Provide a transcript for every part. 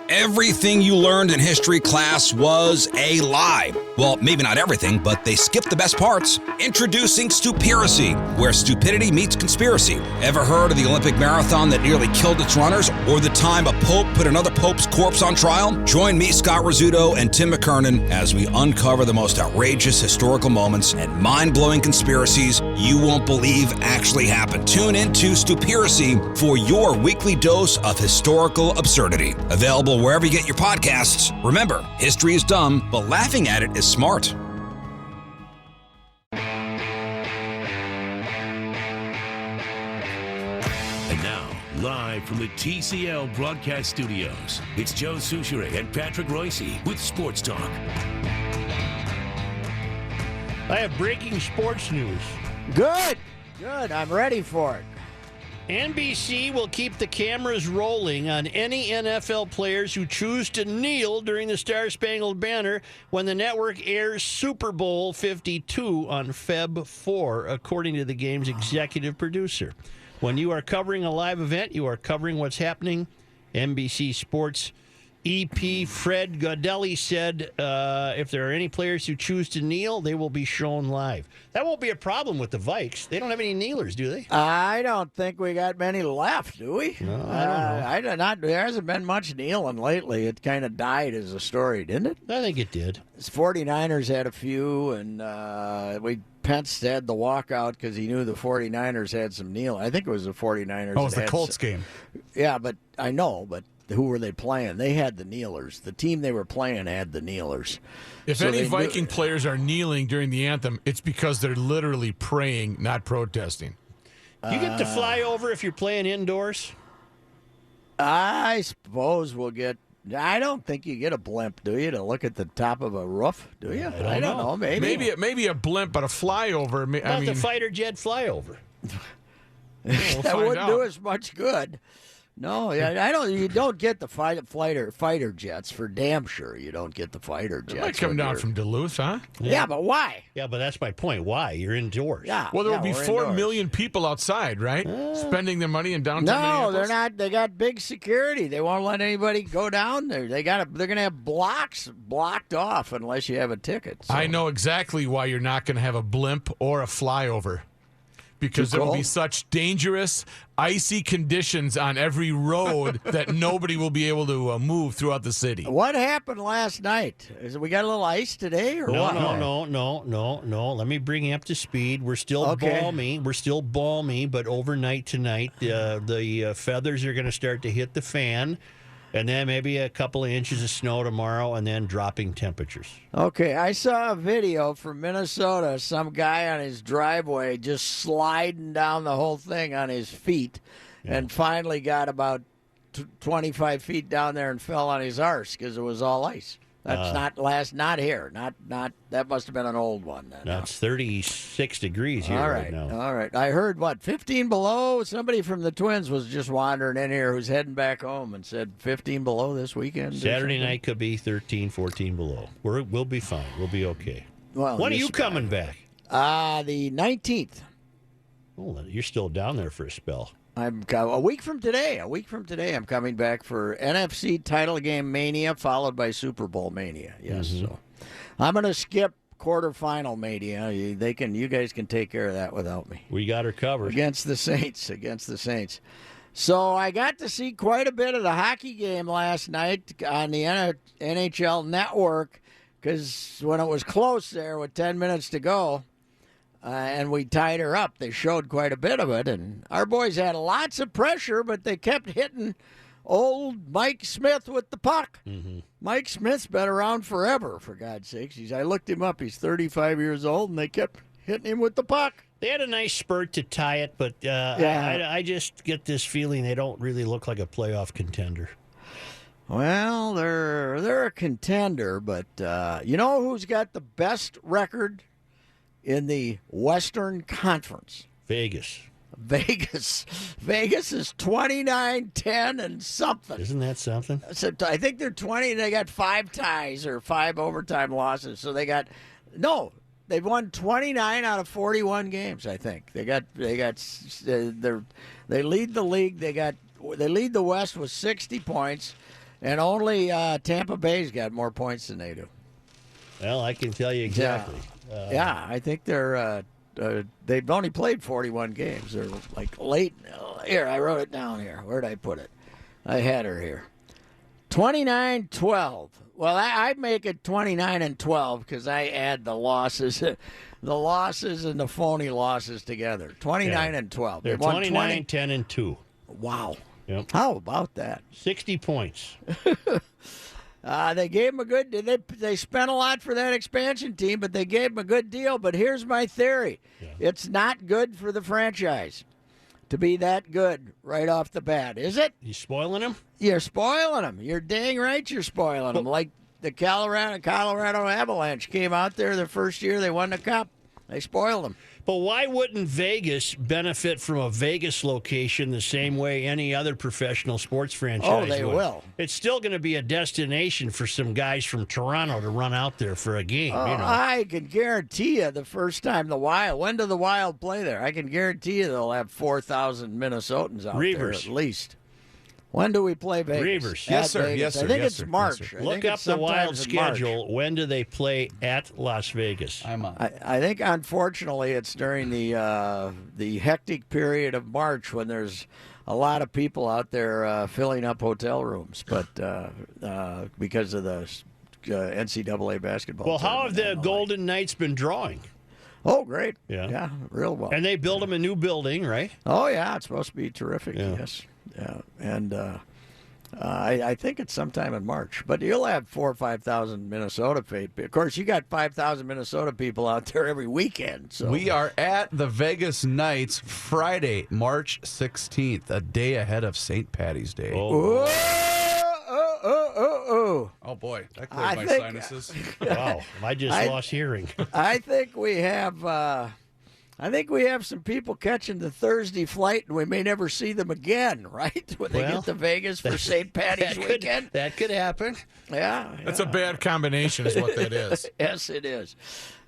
Everything you learned in history class was a lie. Well, maybe not everything, but they skipped the best parts. Introducing Stupiracy, where stupidity meets conspiracy. Ever heard of the Olympic marathon that nearly killed its runners? Or the time a pope put another pope's corpse on trial? Join me, Scott Rizzuto, and Tim McKernan as we uncover the most outrageous historical moments and mind-blowing conspiracies you won't believe actually happened. Tune into Stupiracy for your weekly dose of historical absurdity. Available wherever you get your podcasts. Remember, history is dumb, but laughing at it is smart. And now, live from the TCL broadcast studios, it's Joe Soucheray and Patrick Royce with Sports Talk. I have breaking sports news. Good. I'm ready for it. NBC will keep the cameras rolling on any NFL players who choose to kneel during the Star-Spangled Banner when the network airs Super Bowl 52 on Feb 4, according to the game's executive producer. When you are covering a live event, you are covering what's happening. NBC Sports EP Fred Gaudelli said if there are any players who choose to kneel, they will be shown live. That won't be a problem with the Vikes. They don't have any kneelers, do they? I don't think we got many left, do we? No, I don't know. There hasn't been much kneeling lately. It kind of died as a story, didn't it? I think it did. 49ers had a few, and Pence had the walkout because he knew the 49ers had some kneel. I think it was the 49ers. Oh, it was the Colts game. Yeah, but I know, but who were they playing? They had the kneelers. The team they were playing had the kneelers. If any Viking players are kneeling during the anthem, it's because they're literally praying, not protesting. You get to fly over if you're playing indoors? I suppose we'll get. I don't think you get a blimp, do you, to look at the top of a roof? Do you? I don't know. Maybe a blimp, but a flyover. About the fighter jet flyover. That wouldn't do us much good. No, I don't. You don't get the fighter jets for damn sure. You don't get the fighter jets. It might come down from Duluth, huh? Yeah, but why? Yeah, but that's my point. Why? You're indoors. Yeah. Well, there will be 4 indoors. million people outside, right? Spending their money in downtown. No, they're not. They got big security. They won't let anybody go down there. They're going to have blocks blocked off unless you have a ticket. So. I know exactly why you're not going to have a blimp or a flyover. Because there will be such dangerous, icy conditions on every road that nobody will be able to move throughout the city. What happened last night? We got a little ice today, or what? No. Let me bring you up to speed. We're still balmy. We're still balmy, but overnight tonight, the feathers are going to start to hit the fan. And then maybe a couple of inches of snow tomorrow, and then dropping temperatures. Okay, I saw a video from Minnesota. Some guy on his driveway just sliding down the whole thing on his feet, and finally got about 25 feet down there and fell on his arse because it was all ice. That's not here. Not that must have been an old one. Then. That's 36 degrees here right now. All right. I heard 15 below. Somebody from the Twins was just wandering in here who's heading back home and said 15 below this weekend. Saturday night could be 13, 14 below. We'll be fine. We'll be okay. Well, when are you coming back? The 19th. Oh, you're still down there for a spell. I'm a week from today. I'm coming back for NFC title game mania, followed by Super Bowl mania. Yes, so I'm going to skip quarterfinal mania. You guys can take care of that without me. We got her covered against the Saints. So I got to see quite a bit of the hockey game last night on the NHL Network because when it was close there with 10 minutes to go. And we tied her up. They showed quite a bit of it. And our boys had lots of pressure, but they kept hitting old Mike Smith with the puck. Mm-hmm. Mike Smith's been around forever, for God's sakes. I looked him up. He's 35 years old, and they kept hitting him with the puck. They had a nice spurt to tie it, but I just get this feeling they don't really look like a playoff contender. Well, they're a contender, but you know who's got the best record in the Western Conference? Vegas is 29-10 and something. Isn't that something? So I think they're 20. They got 5 ties or 5 overtime losses. So they've won 29 out of 41 games. I think they lead the league. They lead the West with 60 points. And only Tampa Bay's got more points than they do. Well, I can tell you exactly. Yeah, I think they've only played 41 games. They're like late. Here, I wrote it down here. Where'd I put it? I had her here. 29-12. Well, I'd make it 29-12 because I add the losses, and the phony losses together. 29-12. They're 29, 10, and 2. Wow. Yep. How about that? 60 points. They gave him a good. They spent a lot for that expansion team, but they gave him a good deal. But here's my theory: it's not good for the franchise to be that good right off the bat, is it? You spoiling him? You're spoiling them. You're dang right. You're spoiling them. Like the Colorado Avalanche came out there the first year they won the cup. They spoiled them. But why wouldn't Vegas benefit from a Vegas location the same way any other professional sports franchise Oh, they would? will. It's still going to be a destination for some guys from Toronto to run out there for a game. I can guarantee you the first time the Wild, when do the Wild play there? I can guarantee you they'll have 4,000 Minnesotans out there at least. When do we play Vegas? Reavers. Yes, sir. Vegas. Yes, sir. I think Yes, it's sir. Yes, March. sir. I Look think up it's the Wild sometimes in March. schedule. When do they play at Las Vegas? I'm on. I think, unfortunately, it's during the hectic period of March when there's a lot of people out there filling up hotel rooms, but because of the NCAA basketball. Well, how have the tournament and Golden Knights been drawing? Oh, great! Yeah. real well. And they built them a new building, right? Oh, yeah, it's supposed to be terrific. Yeah. Yes, yeah, and I think it's sometime in March. But you'll have 4,000 or 5,000 Minnesota people. Of course, you got 5,000 Minnesota people out there every weekend. So We are at the Vegas Knights Friday, March 16th, a day ahead of St. Patty's Day. Oh, Oh, boy, that I cleared my think- sinuses. wow. I just lost hearing. I think we have. I think we have some people catching the Thursday flight, and we may never see them again, right? When they Well, get to Vegas for St. Patty's weekend. That could happen. Yeah. That's a bad combination, is what that is. Yes, it is.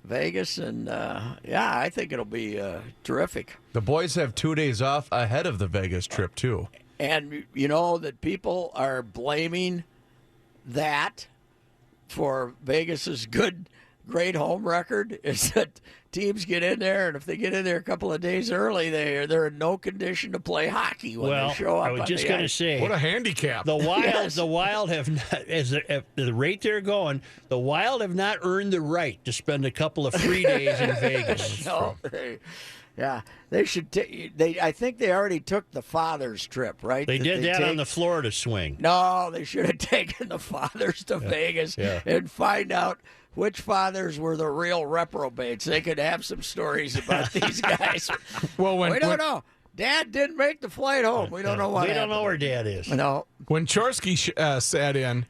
Vegas, and I think it'll be terrific. The boys have 2 days off ahead of the Vegas trip, too. And you know that people are blaming that for Vegas's great home record is that teams get in there, and if they get in there a couple of days early, they're in no condition to play hockey when Well, they show up. I was on just the going to ice. say What a handicap. the Wild. Yes. The Wild have not, at the rate they're going, the Wild have not earned the right to spend a couple of free days in Vegas. No, they should. I think they already took the father's trip, right? They did that on the Florida swing. No, they should have taken the fathers to Vegas and find out which fathers were the real reprobates. They could have some stories about these guys. Well, We don't know. Dad didn't make the flight home. We don't know what We don't happened. know where Dad is. No. When Chorsky sat in,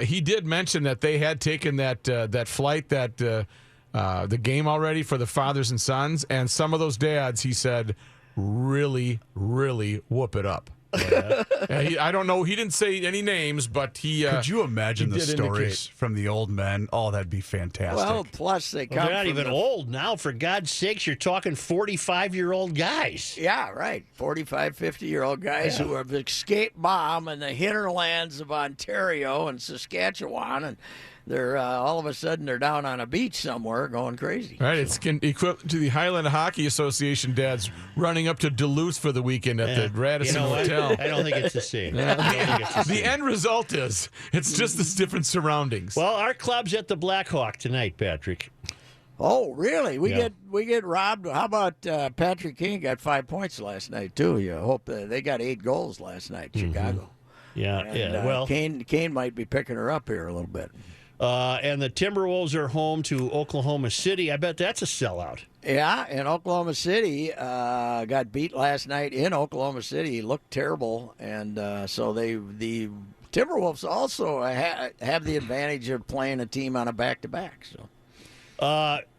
he did mention that they had taken that flight, the game already for the fathers and sons, and some of those dads, he said, really, really whoop it up. I don't know. He didn't say any names, but he. Could you imagine he the did stories indicate. from the old men? Oh, that'd be fantastic. Well, plus they come Well, they're not from even the- old now. For God's sakes, you're talking 45-year-old guys. Yeah, right. 45, 50-year-old guys who have escaped bomb in the hinterlands of Ontario and Saskatchewan, and they're all of a sudden they're down on a beach somewhere going crazy. Right, it's equivalent to the Highland Hockey Association dads running up to Duluth for the weekend at the Radisson You know what? Hotel. I don't think it's the same. I don't think it's the The same. end result is it's just this different surroundings. Well, our club's at the Blackhawk tonight, Patrick. Oh, really? We Yeah. get robbed. How about Patrick King got 5 points last night too? You hope they got 8 goals last night, Chicago. Yeah, And, Well, Kane might be picking her up here a little bit. and the Timberwolves are home to Oklahoma City. I bet that's a sellout. Yeah, and Oklahoma City got beat last night in Oklahoma City. He looked terrible, and so the Timberwolves also have the advantage of playing a team on a back-to-back. So.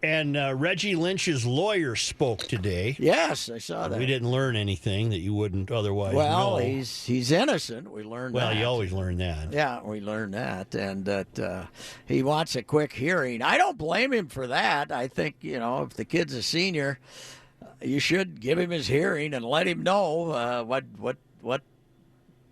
And Reggie Lynch's lawyer spoke today. Yes, I saw that. We didn't learn anything that you wouldn't otherwise Well, know. he's innocent. We learned Well, that. you always learn that. Yeah, we learned that, and that he wants a quick hearing. I don't blame him for that. I think if the kid's a senior, you should give him his hearing and let him know what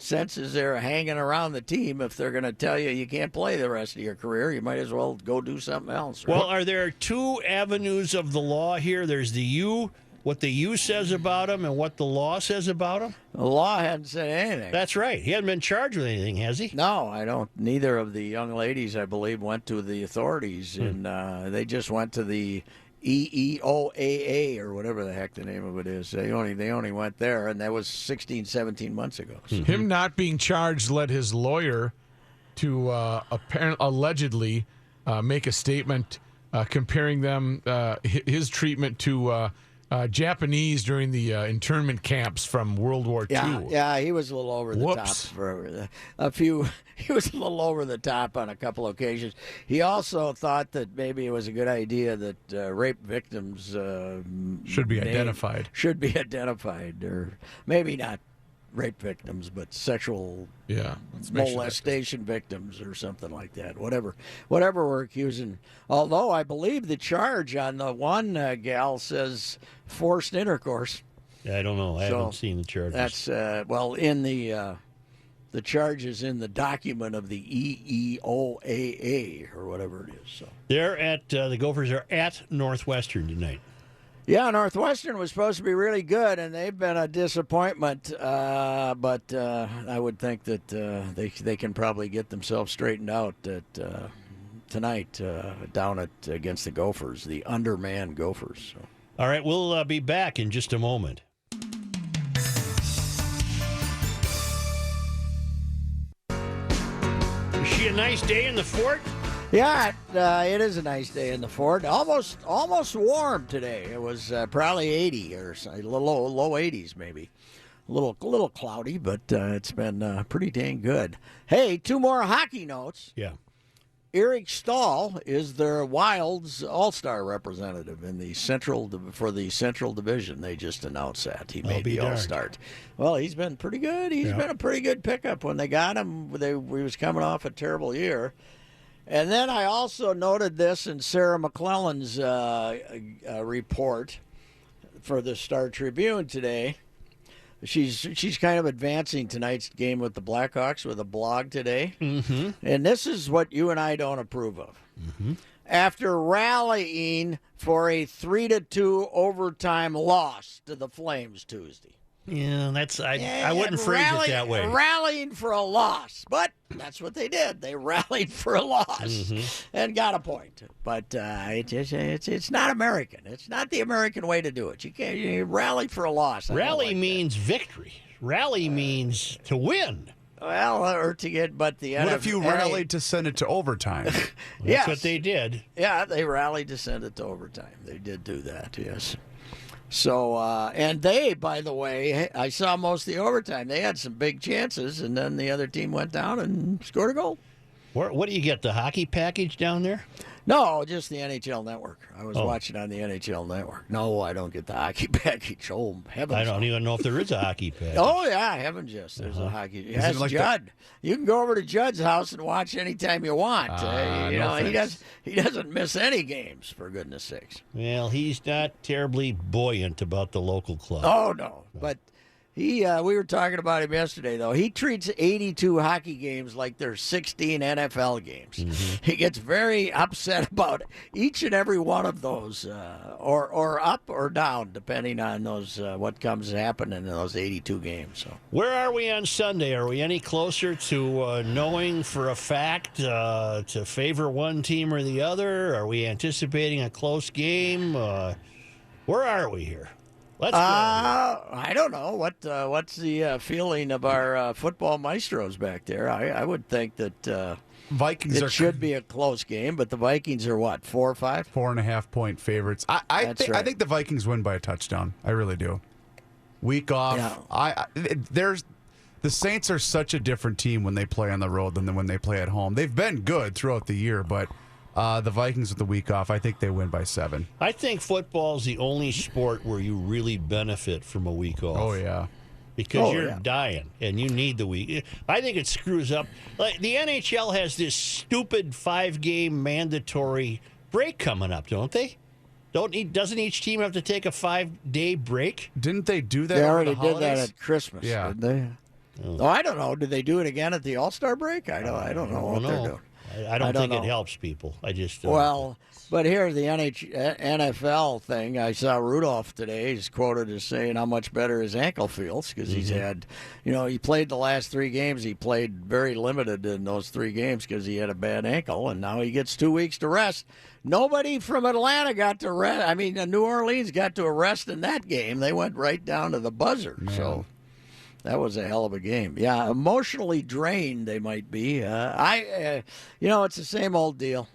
sense is there hanging around the team if they're going to tell you can't play the rest of your career? You might as well go do something else. Right? Well, are there two avenues of the law here? There's the U, what the U says about him, and what the law says about him? The law hadn't said anything. That's right. He hasn't been charged with anything, has he? No, I don't. Neither of the young ladies, I believe, went to the authorities, and they just went to the EEOAA or whatever the heck the name of it is. They only went there, and that was 16, 17 months ago. So. Him not being charged led his lawyer to allegedly make a statement comparing them his treatment to Japanese during the internment camps from World War II. Yeah, he was a little over the Whoops. top for a few. He was a little over the top on a couple of occasions. He also thought that maybe it was a good idea that rape victims Should be identified. Should be identified, or maybe not rape victims, but sexual molestation victims or something like that. Whatever we're accusing. Although I believe the charge on the one gal says forced intercourse. I don't know. I haven't seen the charges. That's in the charges in the document of the EEOAA or whatever it is. So The Gophers are at Northwestern tonight. yeah, Northwestern was supposed to be really good, and they've been a disappointment. But I would think that they can probably get themselves straightened out tonight down against the Gophers, the undermanned Gophers. So. All right, we'll be back in just a moment. Is she a nice day in the fort? Yeah, it is a nice day in the fort. Almost warm today. It was probably 80 or so, low 80s maybe. A little cloudy, but it's been pretty dang good. Hey, two more hockey notes. Yeah. Eric Stahl is their Wild's All-Star representative in the Central Division. They just announced that he made the All-Star. Well, he's been pretty good. He's been a pretty good pickup. When they got him, he was coming off a terrible year. And then I also noted this in Sarah McClellan's report for the Star Tribune today. She's kind of advancing tonight's game with the Blackhawks with a blog today. Mm-hmm. And this is what you and I don't approve of. Mm-hmm. After rallying for a 3-2 overtime loss to the Flames Tuesday. Yeah, I wouldn't phrase it that way. Rallying for a loss, but that's what they did. They rallied for a loss and got a point. But it's not American. It's not the American way to do it. You rally for a loss. Rally means victory. Rally means to win. Well, or to get, but the what if you rallied to send it to overtime? That's what they did. Yeah, they rallied to send it to overtime. They did do that. Yes. So, and they, by the way, I saw most of the overtime. They had some big chances, and then the other team went down and scored a goal. What do you get, the hockey package down there? No, just the NHL Network. I was watching on the NHL Network. No, I don't get the hockey package. Oh, heavens. I don't even know if there is a hockey package. Oh, yeah, heavens, yes. There's a hockey. Yes, like Judd. You can go over to Judd's house and watch anytime you want. He doesn't miss any games, for goodness sakes. Well, he's not terribly buoyant about the local club. Oh, no. But we were talking about him yesterday, though. He treats 82 hockey games like they're 16 NFL games. Mm-hmm. He gets very upset about each and every one of those, or up or down, depending on those what comes happening in those 82 games. So, where are we on Sunday? Are we any closer to knowing for a fact to favor one team or the other? Are we anticipating a close game? Where are we here? Let's go. I don't know. What's the feeling of our football maestros back there? I would think that Vikings should be a close game, but the Vikings are what, 4 or 5? 4.5 point favorites. I think the Vikings win by a touchdown. I really do. Week off. Yeah. The Saints are such a different team when they play on the road than when they play at home. They've been good throughout the year, but the Vikings with the week off, I think they win by 7. I think football's the only sport where you really benefit from a week off. Oh, yeah. Because you're dying, and you need the week. I think it screws up. Like the NHL has this stupid 5-game mandatory break coming up, don't they? Doesn't each team have to take a 5-day break? Didn't they do that? They already did that at Christmas, didn't they? Oh, I don't know. Did they do it again at the All-Star break? I don't know what they're doing. I don't think it helps people. I just but here's the NFL thing. I saw Rudolph today. He's quoted as saying how much better his ankle feels because he's had, he played the last 3 games. He played very limited in those 3 games because he had a bad ankle, and now he gets 2 weeks to rest. Nobody from Atlanta got to rest. I mean, New Orleans got to a rest in that game. They went right down to the buzzer. Man. So that was a hell of a game. Yeah, emotionally drained they might be. It's the same old deal.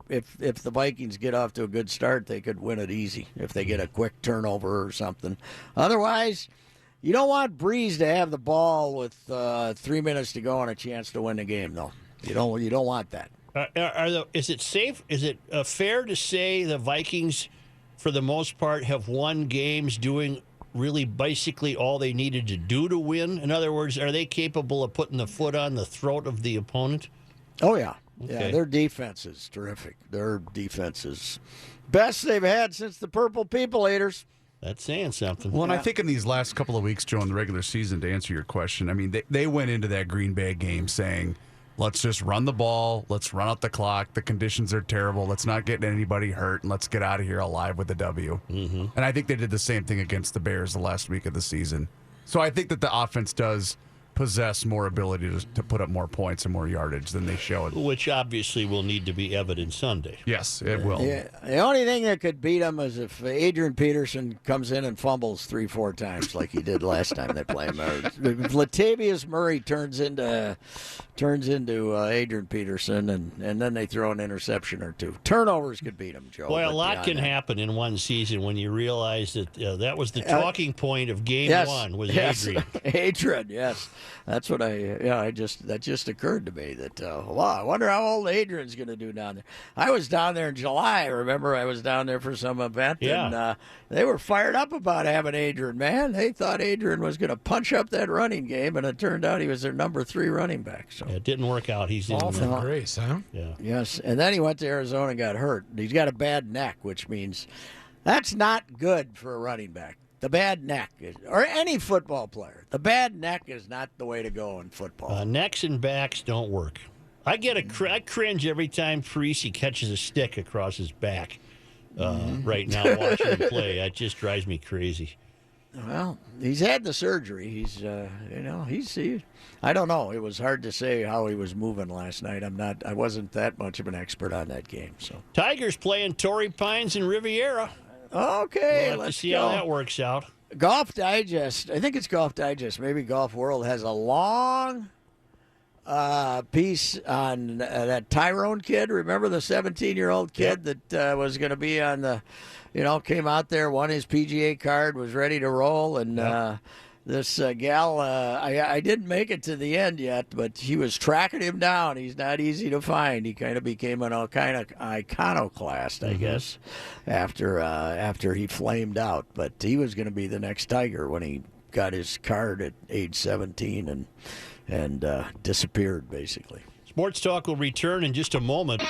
If the Vikings get off to a good start, they could win it easy if they get a quick turnover or something. Otherwise, you don't want Breeze to have the ball with 3 minutes to go and a chance to win the game, though. You don't want that. Is it safe? Is it fair to say the Vikings, for the most part, have won games doing really basically all they needed to do to win? In other words, are they capable of putting the foot on the throat of the opponent? Oh, yeah. Okay. Yeah, their defense is terrific. Their defense is best they've had since the Purple People Eaters. That's saying something. Well, and I think in these last couple of weeks, Joe, in the regular season, to answer your question, I mean, they went into that Green Bay game saying, let's just run the ball. Let's run out the clock. The conditions are terrible. Let's not get anybody hurt, and let's get out of here alive with a W. Mm-hmm. And I think they did the same thing against the Bears the last week of the season. So I think that the offense does possess more ability to put up more points and more yardage than they showed. Which obviously will need to be evident Sunday. Yes, it will. Yeah, the only thing that could beat them is if Adrian Peterson comes in and fumbles 3-4 times like he did last time they play him. If Latavius Murray turns into Adrian Peterson, and then they throw an interception or 2. Turnovers could beat him, Joe. Boy, a lot can happen in one season when you realize that that was the talking point of game 1 was Adrian. Adrian, yes. That's what that just occurred to me that, I wonder how old Adrian's going to do down there. I was down there in July. Remember, I was down there for some event, and they were fired up about having Adrian, man. They thought Adrian was going to punch up that running game, and it turned out he was their number 3 running back. So it didn't work out. He's all from grace, huh? Yeah. Yes, and then he went to Arizona and got hurt. He's got a bad neck, which means that's not good for a running back. The bad neck, or any football player, the bad neck is not the way to go in football. Necks and backs don't work. I cringe every time Parisi catches a stick across his back. Right now, watching him play, it just drives me crazy. Well, he's had the surgery. He's, I don't know. It was hard to say how he was moving last night. I wasn't that much of an expert on that game. So Tigers playing Torrey Pines and Riviera. Okay, we'll have to see how that works out. Golf Digest. I think it's Golf Digest. Maybe Golf World has a long piece on that Tyrone kid. Remember the 17-year-old kid that was going to be on the, came out there, won his PGA card, was ready to roll, and this gal, I didn't make it to the end yet, but she was tracking him down. He's not easy to find. He kind of became an kind of iconoclast, I guess, after he flamed out. But he was going to be the next Tiger when he got his card at age 17 and disappeared, basically. Sports Talk will return in just a moment.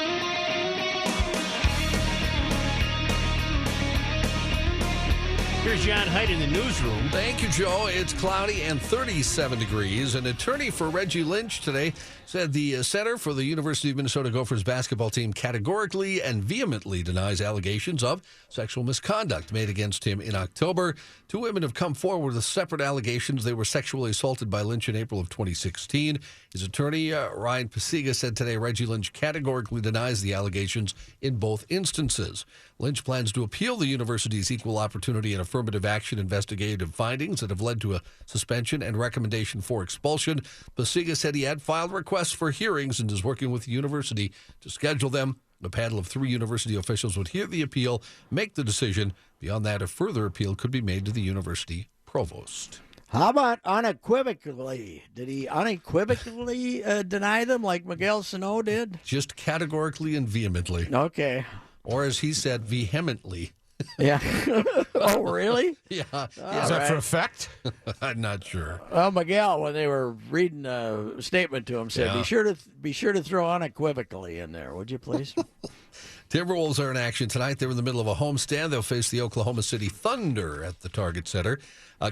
Here's John Height in the newsroom. Thank you, Joe. It's cloudy and 37 degrees. An attorney for Reggie Lynch today said the center for the University of Minnesota Gophers basketball team categorically and vehemently denies allegations of sexual misconduct made against him in October. 2 women have come forward with separate allegations they were sexually assaulted by Lynch in April of 2016. His attorney, Ryan Pasiga, said today Reggie Lynch categorically denies the allegations in both instances. Lynch plans to appeal the university's equal opportunity and affirmative action investigative findings that have led to a suspension and recommendation for expulsion. Pasiga said he had filed requests for hearings and is working with the university to schedule them. A panel of 3 university officials would hear the appeal, make the decision. Beyond that, a further appeal could be made to the university provost. How about unequivocally? Did he unequivocally deny them like Miguel Sano did? Just categorically and vehemently. Okay. Or as he said, vehemently. Yeah. Oh, really? Yeah. Is that for effect? I'm not sure. Well, Miguel, when they were reading a statement to him, said, Yeah. "Be sure to throw unequivocally in there, would you please?" Timberwolves are in action tonight. They're in the middle of a homestand. They'll face the Oklahoma City Thunder at the Target Center.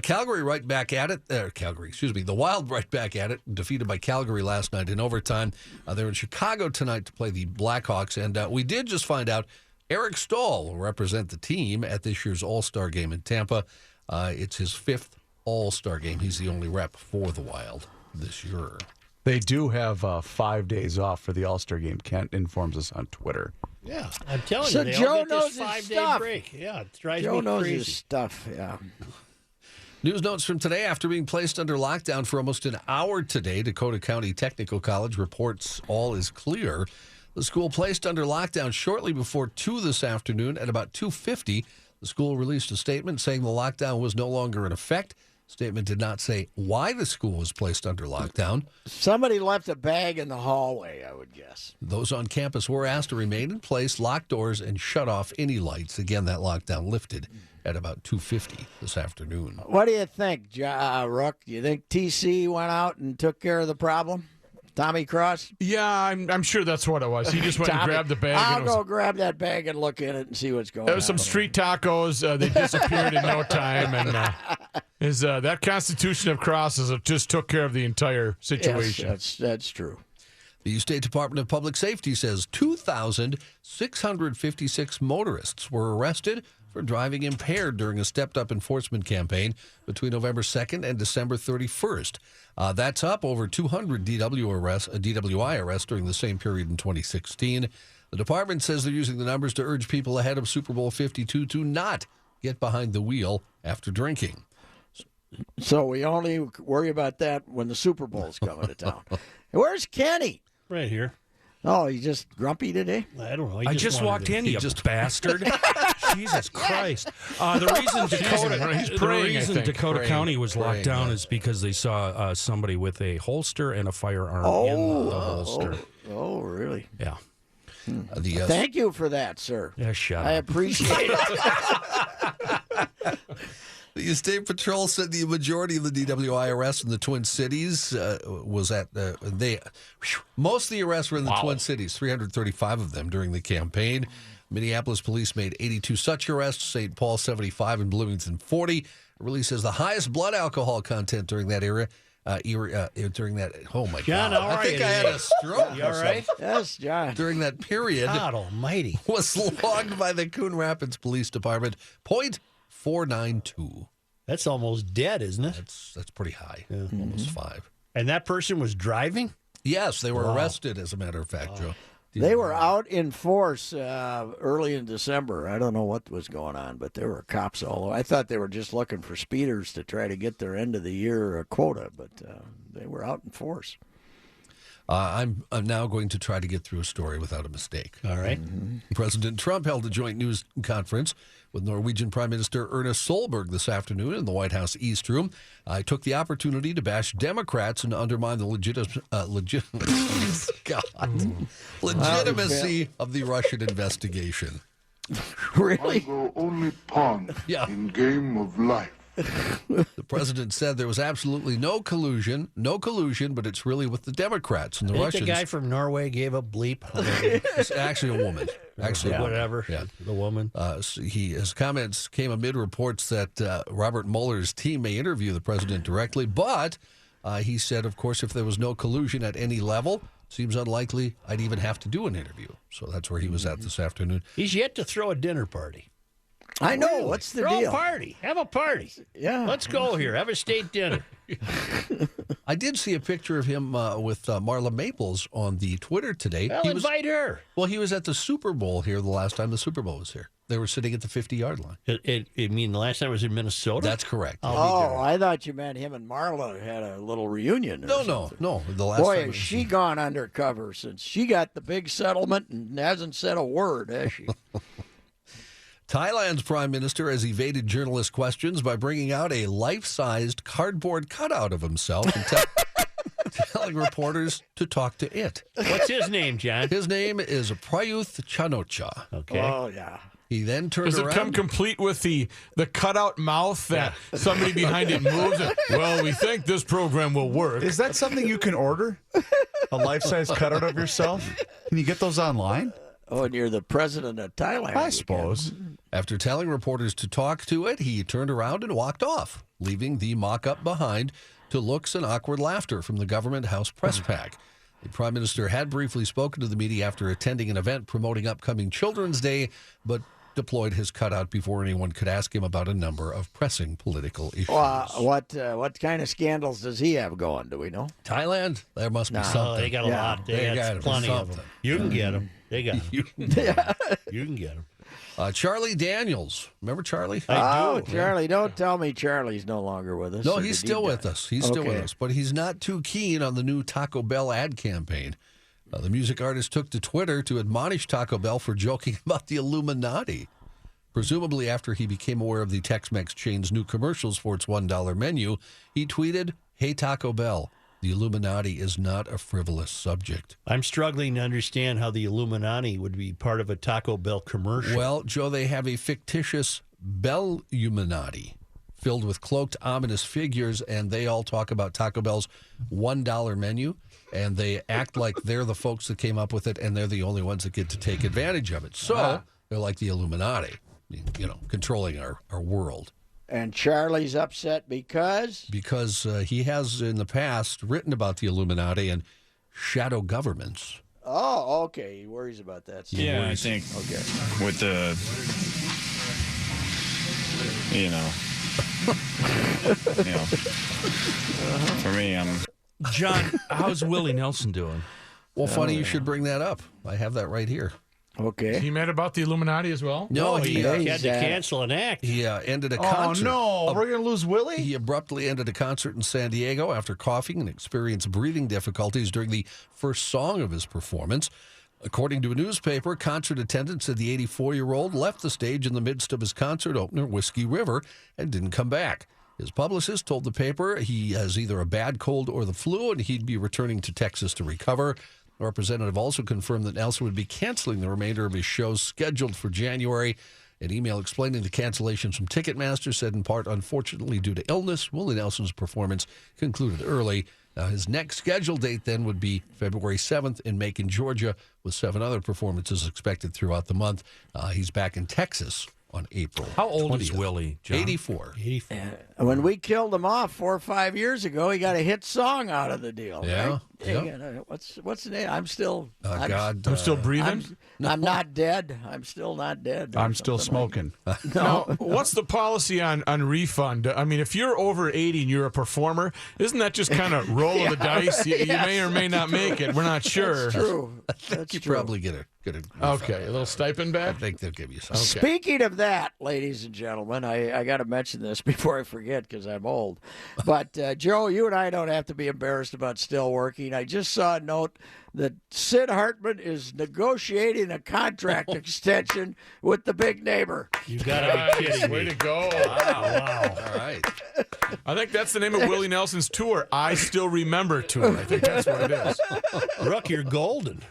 Calgary right back at it. The Wild right back at it, defeated by Calgary last night in overtime. They're in Chicago tonight to play the Blackhawks. And we did just find out Eric Stahl will represent the team at this year's All-Star game in Tampa. It's his 5th All-Star game. He's the only rep for the Wild this year. They do have 5 days off for the All-Star game. Kent informs us on Twitter. Yeah, I'm telling So you, they Joe all get knows this his 5-day stuff. break. Yeah, it drives Joe me knows crazy. his stuff. Yeah. News notes from today. After being placed under lockdown for almost an hour today, Dakota County Technical College reports all is clear. The school placed under lockdown shortly before 2 this afternoon. At about 2:50, the school released a statement saying the lockdown was no longer in effect. Statement did not say why the school was placed under lockdown. Somebody left a bag in the hallway, I would guess. Those on campus were asked to remain in place, lock doors, and shut off any lights. Again, that lockdown lifted at about 2:50 this afternoon. What do you think, Rook? Do you think TC went out and took care of the problem? Tommy Cross? Yeah, I'm sure that's what it was. He just went and grabbed the bag. I'll and it was, go grab that bag and look in it and see what's going on. There was some street tacos. They disappeared in no time. And that Constitution of Crosses just took care of the entire situation. Yes, that's true. The State Department of Public Safety says 2,656 motorists were arrested for driving impaired during a stepped-up enforcement campaign between November 2nd and December 31st. That's up over 200 DWI arrests during the same period in 2016. The department says they're using the numbers to urge people ahead of Super Bowl 52 to not get behind the wheel after drinking. So we only worry about that when the Super Bowl's coming to town. Where's Kenny? Right here. Oh, he's just grumpy today? I don't know. I just walked in, you bastard. Jesus Christ. The reason Dakota County was locked down is because they saw somebody with a holster and a firearm in the holster. Oh, really? Yeah. Thank you for that, sir. Yeah, shut I up. appreciate it. The State Patrol said the majority of the DWI arrests in the Twin Cities most of the arrests were in the Twin Cities, 335 of them during the campaign. Minneapolis police made 82 such arrests, St. Paul 75, and Bloomington 40. It really says the highest blood alcohol content during that era. Oh my John, God! how are I think you I had today? a stroke. You all right? Yes, John. During that period, God almighty. was logged by the Coon Rapids Police Department. 0.492. That's almost dead, isn't it? That's pretty high. Almost 5. And that person was driving? Yes, they were arrested, as a matter of fact, Joe. They were out in force early in December. I don't know what was going on, but there were cops all over. I thought they were just looking for speeders to try to get their end of the year quota, but they were out in force. I'm now going to try to get through a story without a mistake. All right. President Trump held a joint news conference with Norwegian Prime Minister Ernest Solberg this afternoon in the White House East Room. I took the opportunity to bash Democrats and undermine the legitimacy of the Russian investigation. Really? Go only pawn in game of life. The president said there was absolutely no collusion, but it's really with the Democrats and the Ain't Russians. the guy from Norway gave a bleep? It's actually a woman. Actually, Whatever. Yeah. The woman. His comments came amid reports that Robert Mueller's team may interview the president directly, but he said, of course, if there was no collusion at any level, seems unlikely I'd even have to do an interview. So that's where he was at this afternoon. He's yet to throw a dinner party. I know. What's the Throw deal? a party. Have a party. Yeah. Let's go here. Have a state dinner. I did see a picture of him with Marla Maples on the Twitter today. Well, invite her. Well, he was at the Super Bowl here the last time the Super Bowl was here. They were sitting at the 50-yard line. You mean the last time I was in Minnesota? That's correct. Oh, I thought you meant him and Marla had a little reunion. No. The last Boy, time has was- she gone undercover since she got the big settlement and hasn't said a word, has she? Thailand's prime minister has evaded journalist questions by bringing out a life-sized cardboard cutout of himself and telling reporters to talk to it. What's his name, John? His name is Prayuth Chan-o-cha. Okay. Oh, yeah. He then turned around. Does it come complete with the cutout mouth that somebody behind it moves? Well, we think this program will work. Is that something you can order? A life-size cutout of yourself? Can you get those online? Oh, and you're the president of Thailand. I suppose. After telling reporters to talk to it, he turned around and walked off, leaving the mock-up behind to looks and awkward laughter from the government house press pack. The Prime Minister had briefly spoken to the media after attending an event promoting upcoming Children's Day, but deployed his cutout before anyone could ask him about a number of pressing political issues. What kind of scandals does he have going? Do we know? Thailand? There must be something. They got a lot. They got plenty of them. You can get them. They got them. You can get them. Charlie Daniels. Remember Charlie? I do. Charlie. Don't tell me Charlie's no longer with us. No, he's still with us. He's still with us. But he's not too keen on the new Taco Bell ad campaign. The music artist took to Twitter to admonish Taco Bell for joking about the Illuminati. Presumably after he became aware of the Tex-Mex chain's new commercials for its $1 menu, he tweeted, "Hey Taco Bell, the Illuminati is not a frivolous subject." I'm struggling to understand how the Illuminati would be part of a Taco Bell commercial. Well, Joe, they have a fictitious Bell-Uminati filled with cloaked, ominous figures, and they all talk about Taco Bell's $1 menu, and they act like they're the folks that came up with it, and they're the only ones that get to take advantage of it. So they're like the Illuminati, controlling our world. And Charlie's upset because? Because he has in the past written about the Illuminati and shadow governments. Oh, okay. He worries about that stuff. Yeah, I think with the, for me, John, how's Willie Nelson doing? Well, funny you should bring that up. I have that right here. Okay. He mad about the Illuminati as well? No, he had to cancel an act. He ended a concert. Oh, no. We're going to lose Willie? He abruptly ended a concert in San Diego after coughing and experienced breathing difficulties during the first song of his performance. According to a newspaper, concert attendants said the 84-year-old left the stage in the midst of his concert opener, Whiskey River, and didn't come back. His publicist told the paper he has either a bad cold or the flu, and he'd be returning to Texas to recover. The representative also confirmed that Nelson would be canceling the remainder of his shows scheduled for January. An email explaining the cancellations from Ticketmaster said in part, unfortunately due to illness, Willie Nelson's performance concluded early. His next scheduled date then would be February 7th in Macon, Georgia, with 7 other performances expected throughout the month. He's back in Texas on April. How old 20th. is Willie, John? 84. When we killed him off 4 or 5 years ago, he got a hit song out of the deal. Yeah. Right? Yep. What's the name? I'm still. I'm still breathing? I'm not dead. I'm still not dead. I'm still smoking. Now, what's the policy on refund? I mean, if you're over 80 and you're a performer, isn't that just kind of roll of the dice? You may or may not make it. We're not sure. That's true. I think you probably get a okay, a little stipend back? I think they'll give you something. Okay. Speaking of that, ladies and gentlemen, I got to mention this before I forget because I'm old. But, Joe, you and I don't have to be embarrassed about still working. I just saw a note that Sid Hartman is negotiating a contract extension with the big neighbor. You got to be kidding me. Way to go. Wow. All right. I think that's the name of Willie Nelson's tour, I Still Remember Tour. I think that's what it is. Rook, you're golden.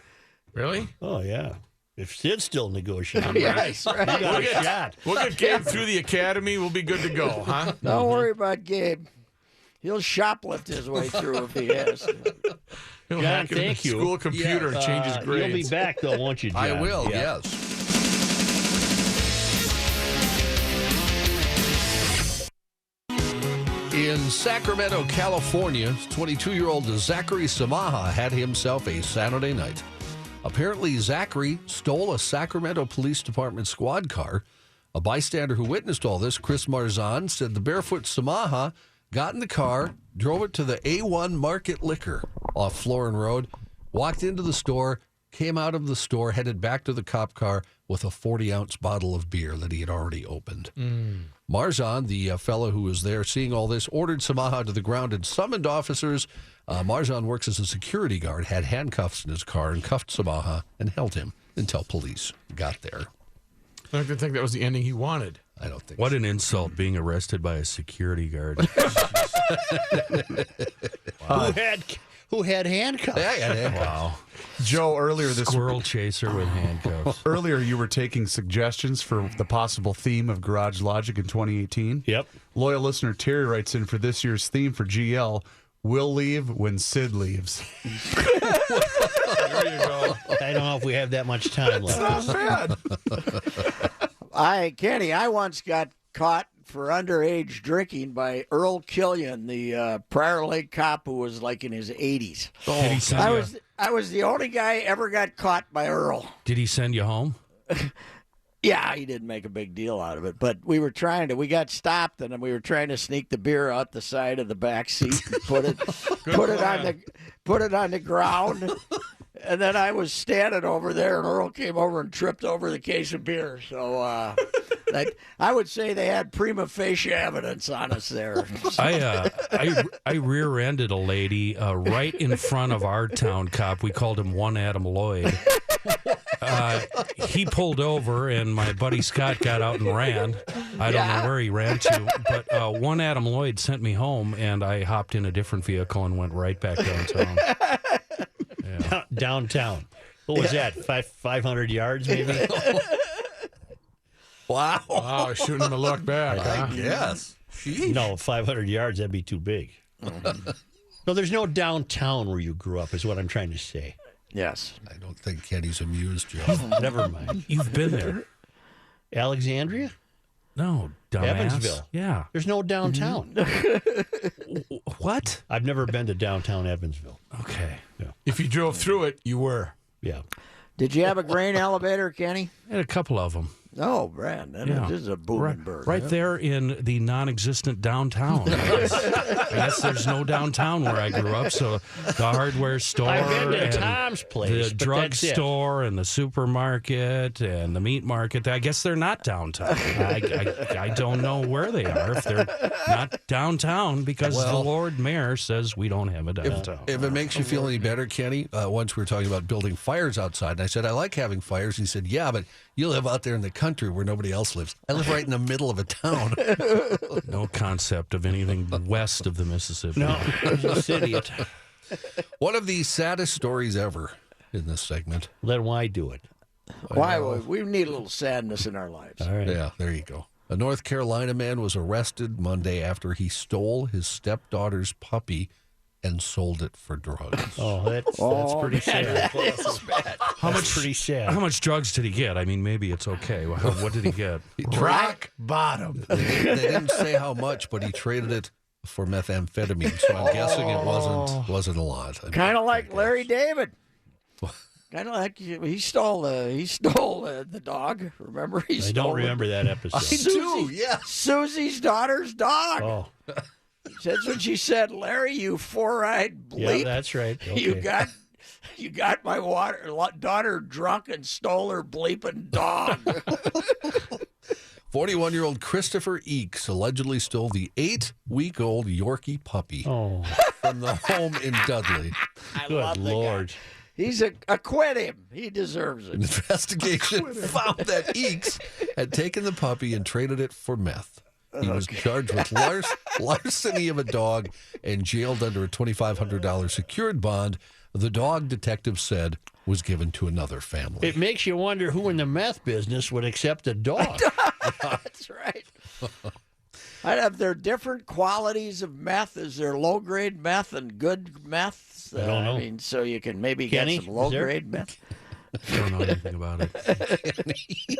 Really? Oh, yeah. If Sid's still negotiating, yes, right. you got a shot. We'll get Gabe through the academy. We'll be good to go, huh? Don't worry about Gabe. He'll shoplift his way through if he has. He'll John, hack into thank the you. school computer and change his grades. You'll be back, though, won't you, John? I will, Yeah. yes. In Sacramento, California, 22-year-old Zachary Samaha had himself a Saturday night. Apparently, Zachary stole a Sacramento Police Department squad car. A bystander who witnessed all this, Chris Marzan, said the barefoot Samaha got in the car, drove it to the A1 Market Liquor off Florin Road, walked into the store, came out of the store, headed back to the cop car with a 40-ounce bottle of beer that he had already opened. Marzan, the fellow who was there seeing all this, ordered Samaha to the ground and summoned officers. Marzan works as a security guard, had handcuffs in his car, and cuffed Samaha and held him until police got there. I don't think that was the ending he wanted. I don't think What so. an insult, being arrested by a security guard. who had handcuffs. Yeah. Wow. Joe, earlier Squirrel chaser with handcuffs. Earlier, you were taking suggestions for the possible theme of Garage Logic in 2018. Yep. Loyal listener Terry writes in for this year's theme for GL, we'll leave when Sid leaves. There you go. I don't know if we have that much time left. Not bad. Kenny, I once got caught for underage drinking by Earl Killian, the Prior Lake cop who was like in his 80s. I was the only guy ever got caught by Earl. Did he send you home? Yeah, he didn't make a big deal out of it, but we got stopped, and we were trying to sneak the beer out the side of the back seat and put it on the ground. And then I was standing over there, and Earl came over and tripped over the case of beer. So I would say they had prima facie evidence on us there. I rear-ended a lady right in front of our town cop. We called him One Adam Lloyd. He pulled over, and my buddy Scott got out and ran. I don't know where he ran to, but One Adam Lloyd sent me home, and I hopped in a different vehicle and went right back downtown. Downtown. What was that? 500 yards, maybe? Wow, shooting him a look back. I guess. No, 500 yards, that'd be too big. No, there's no downtown where you grew up, is what I'm trying to say. Yes. I don't think Kenny's amused, Joe. Never mind. You've been there. Alexandria? No, dumbass. Evansville. Yeah. There's no downtown. What? I've never been to downtown Evansville. Okay. Yeah. If you drove through it, you were. Yeah. Did you have a grain elevator, Kenny? I had a couple of them. Oh, Brad, this is a booming bird. Right there in the non-existent downtown. I guess there's no downtown where I grew up, so the hardware store I've been to and Tom's place, the but drug that's it. store and the supermarket and the meat market. I guess they're not downtown. I don't know where they are if they're not downtown because the Lord Mayor says we don't have a downtown. If it makes you feel any better, Kenny, once we were talking about building fires outside, and I said, I like having fires. He said, yeah, but you live out there in the country where nobody else lives. I live right in the middle of a town. No concept of anything west of the Mississippi. No, there's a city. One of the saddest stories ever in this segment. Then why do it? Why? We need a little sadness in our lives. All right. Yeah, there you go. A North Carolina man was arrested Monday after he stole his stepdaughter's puppy and sold it for drugs. Oh, that's pretty sad. How much? Pretty sad. How much drugs did he get? I mean, maybe it's okay. What did he get? Rock bottom. They didn't say how much, but he traded it for methamphetamine. So I'm guessing it wasn't a lot. Kind of like Larry David. Kind of like he stole the dog. Remember? I don't remember that episode. I do, yeah. Susie's daughter's dog. Oh. That's what she said, Larry, you four-eyed bleep. Yeah, that's right. Okay. You got my daughter drunk and stole her bleeping dog. 41-year-old Christopher Eakes allegedly stole the 8-week-old Yorkie puppy from the home in Dudley. Good Lord. He's acquit him. He deserves it. An investigation found that Eakes had taken the puppy and traded it for meth. He was charged with larceny of a dog and jailed under a $2,500 secured bond. The dog, detective said, was given to another family. It makes you wonder who in the meth business would accept a dog. That's right. I'd have their different qualities of meth. Is there low-grade meth and good meth? I don't know. I mean, so you can maybe Kenny, get some low-grade meth. I don't know anything about it.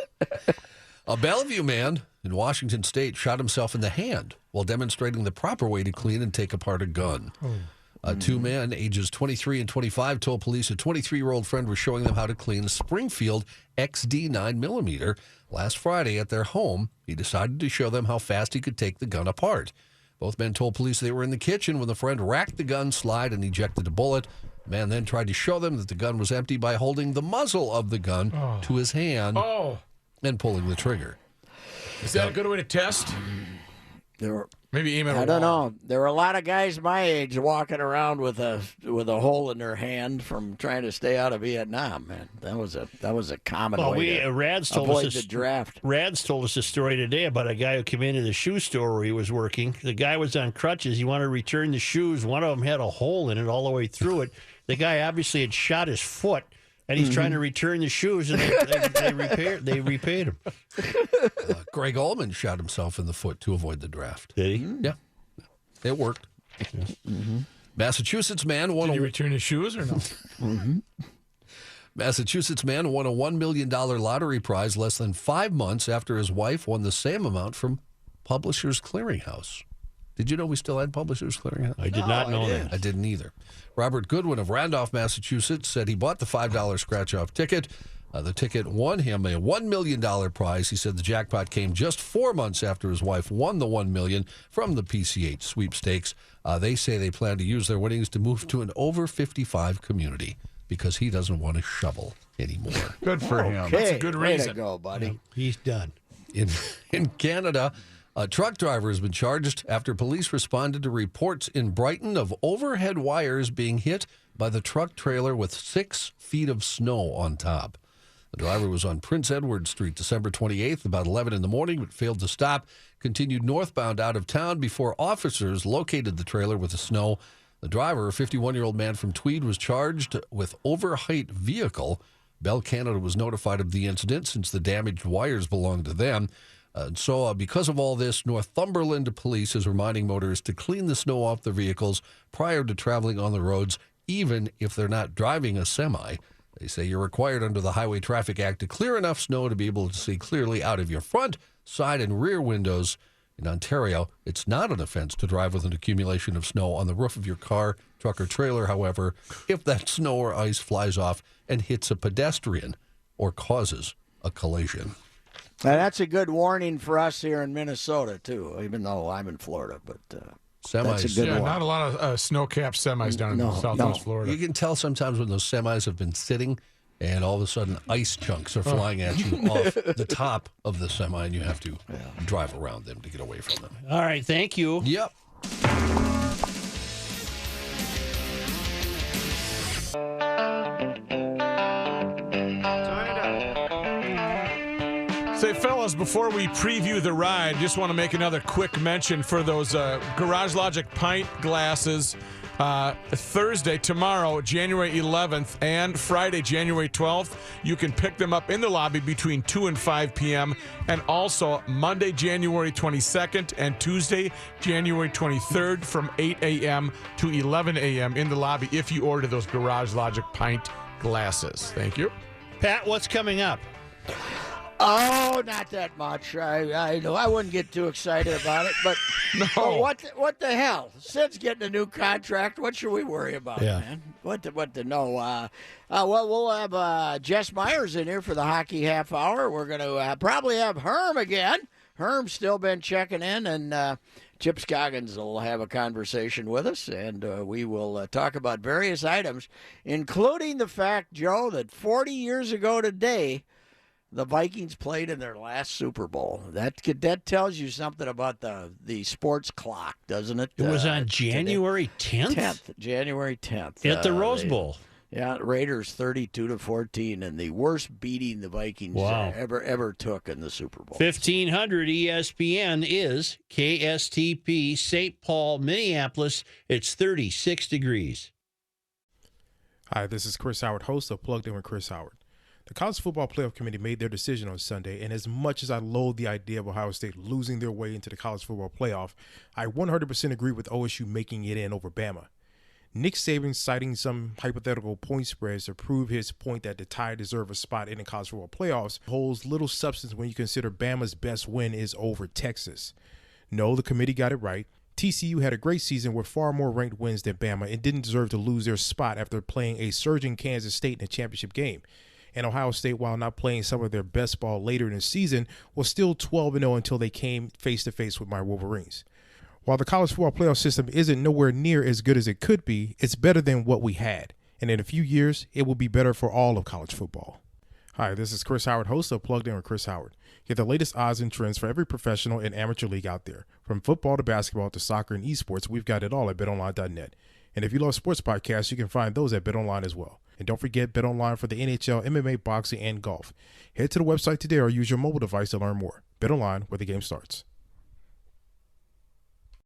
A Bellevue man in Washington State shot himself in the hand while demonstrating the proper way to clean and take apart a gun. Two men, ages 23 and 25, told police a 23-year-old friend was showing them how to clean a Springfield XD 9mm. Last Friday at their home, he decided to show them how fast he could take the gun apart. Both men told police they were in the kitchen when the friend racked the gun slide and ejected a bullet. The man then tried to show them that the gun was empty by holding the muzzle of the gun to his hand and pulling the trigger. Is that a good way to test? Maybe aim at a I don't wall. know. There were a lot of guys my age walking around with a hole in their hand from trying to stay out of Vietnam. Man, that was a common way to avoid the draft. Rads told us a story today about a guy who came into the shoe store where he was working. The guy was on crutches. He wanted to return the shoes. One of them had a hole in it all the way through it. The guy obviously had shot his foot. And he's trying to return the shoes, and they repaid him. Greg Allman shot himself in the foot to avoid the draft. Did he? Yeah. It worked. Yeah. Mm-hmm. Massachusetts man won Did you return his shoes or no? Mm-hmm. Massachusetts man won a $1 million lottery prize less than 5 months after his wife won the same amount from Publishers Clearinghouse. Did you know we still had Publishers Clearinghouse? I did not know that. I didn't either. Robert Goodwin of Randolph, Massachusetts, said he bought the $5 scratch-off ticket. The ticket won him a $1 million prize. He said the jackpot came just 4 months after his wife won the $1 million from the PCH sweepstakes. They say they plan to use their winnings to move to an over 55 community because he doesn't want to shovel anymore. Good for him. That's a good reason. Way to go, buddy. Yeah, he's done. In Canada, a truck driver has been charged after police responded to reports in Brighton of overhead wires being hit by the truck trailer with 6 feet of snow on top. The driver was on Prince Edward Street December 28th, about 11 in the morning, but failed to stop, continued northbound out of town before officers located the trailer with the snow. The driver, a 51-year-old man from Tweed, was charged with overheight vehicle. Bell Canada was notified of the incident since the damaged wires belonged to them. So because of all this, Northumberland Police is reminding motorists to clean the snow off their vehicles prior to traveling on the roads, even if they're not driving a semi. They say you're required under the Highway Traffic Act to clear enough snow to be able to see clearly out of your front, side, and rear windows. In Ontario, it's not an offense to drive with an accumulation of snow on the roof of your car, truck, or trailer. However, if that snow or ice flies off and hits a pedestrian or causes a collision. Now, that's a good warning for us here in Minnesota, too, even though I'm in Florida. But semis. That's a good one. Not a lot of snow-capped semis down in southwest Florida. You can tell sometimes when those semis have been sitting and all of a sudden ice chunks are flying at you off the top of the semi, and you have to drive around them to get away from them. All right, thank you. Yep. Say, fellas, before we preview the ride, just want to make another quick mention for those Garage Logic pint glasses. Thursday, tomorrow, January 11th, and Friday, January 12th. You can pick them up in the lobby between 2 and 5 p.m. And also Monday, January 22nd, and Tuesday, January 23rd from 8 a.m. to 11 a.m. in the lobby if you order those Garage Logic pint glasses. Thank you. Pat, what's coming up? Oh, not that much. I know I wouldn't get too excited about it, but No. What the hell? Sid's getting a new contract. What should we worry about, man? What to know? Well, we'll have Jess Myers in here for the hockey half hour. We're going to probably have Herm again. Herm's still been checking in, and Chip Scoggins will have a conversation with us, and we will talk about various items, including the fact, Joe, that 40 years ago today, the Vikings played in their last Super Bowl. That tells you something about the sports clock, doesn't it? It was on January 10th? January 10th. At the Rose Bowl. Raiders 32-14, and the worst beating the Vikings ever took in the Super Bowl. 1500 ESPN is KSTP, St. Paul, Minneapolis. It's 36 degrees. Hi, this is Chris Howard, host of Plugged In with Chris Howard. The College Football Playoff Committee made their decision on Sunday, and as much as I loathe the idea of Ohio State losing their way into the College Football Playoff, I 100% agree with OSU making it in over Bama. Nick Saban citing some hypothetical point spreads to prove his point that the Tide deserve a spot in the College Football Playoffs holds little substance when you consider Bama's best win is over Texas. No, the committee got it right. TCU had a great season with far more ranked wins than Bama and didn't deserve to lose their spot after playing a surging Kansas State in a championship game. And Ohio State, while not playing some of their best ball later in the season, was still 12-0 until they came face-to-face with my Wolverines. While the college football playoff system isn't nowhere near as good as it could be, it's better than what we had. And in a few years, it will be better for all of college football. Hi, this is Chris Howard, host of Plugged In with Chris Howard. Get the latest odds and trends for every professional and amateur league out there. From football to basketball to soccer and esports, we've got it all at BetOnline.net. And if you love sports podcasts, you can find those at BetOnline as well. And don't forget BetOnline for the NHL, MMA, boxing, and golf. Head to the website today or use your mobile device to learn more. BetOnline, where the game starts.